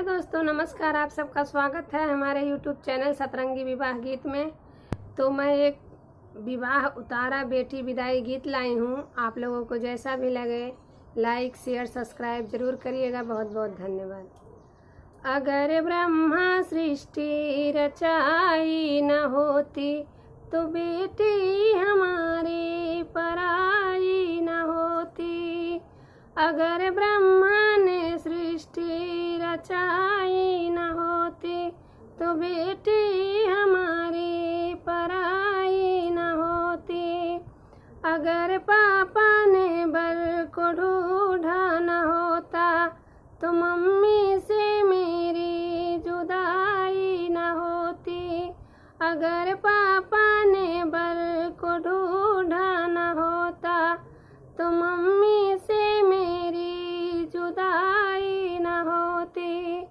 दोस्तों नमस्कार, आप सबका स्वागत है हमारे YouTube चैनल सतरंगी विवाह गीत में। तो मैं एक विवाह उतारा बेटी विदाई गीत लाई हूँ। आप लोगों को जैसा भी लगे लाइक शेयर सब्सक्राइब जरूर करिएगा। बहुत बहुत धन्यवाद। अगर ब्रह्मा सृष्टि रचाई न होती तो बेटी हमारी पराई न होती। अगर ब्रह्मा ने सृष्टि रचाई न होती तो बेटी हमारी पराई न होती। अगर पापा ने बर को ढूंढा न होता तो मम्मी से मेरी जुदाई न होती। अगर पापा ने बर को ढूंढा न होता तो मम्मी से मेरी जुदाई न होती।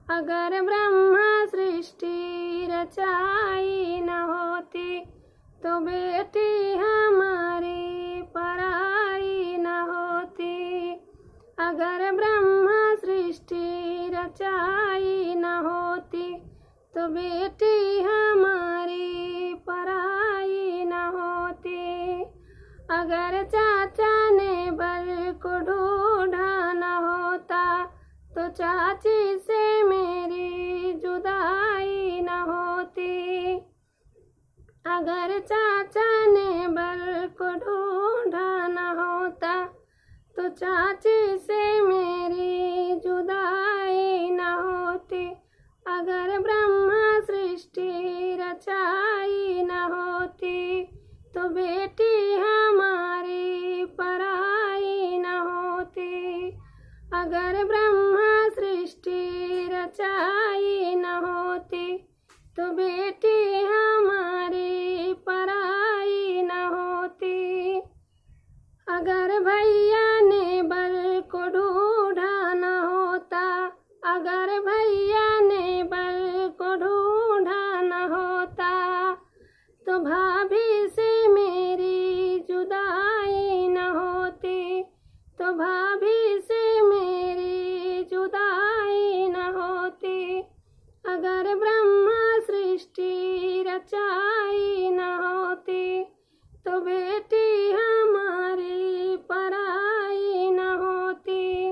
अगर ब्रह्मा सृष्टि रचाई न होती तो बेटी हमारी पराई न होती। अगर ब्रह्मा सृष्टि रचाई न होती तो बेटी हमारी पराई न होती। अगर चाचा ने बर को ढूंढा न होता तो चाची से मेरी जुदाई न होती। अगर चाचा ने बर को ढूंढा न होता तो चाची से मेरी जुदाई न होती। अगर ब्रह्मा सृष्टि रचाई न होती तो बेटी हमारी पराई न होती। अगर ब्रह्मा सृष्टि रचाई न होती तो बेटी हमारी पराई न होती। अगर भैया ने बर को ढूंढा न होता, अगर भैया ने बर को ढूंढा न होता तो भाभी से मेरी जुदाई न होती। तो भाभी से मेरी जुदाई न होती। अगर ब्रह्मा सृष्टि रचाई न होती तो बेटी हमारी पराई न होती।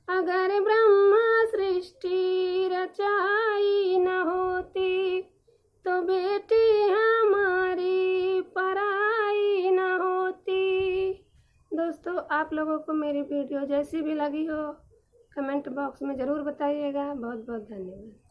अगर ब्रह्मा सृष्टि रचाई न होती तो बेटी हमारी पराई न होती। दोस्तों आप लोगों को मेरी वीडियो जैसी भी लगी हो कमेंट बॉक्स में ज़रूर बताइएगा। बहुत बहुत धन्यवाद।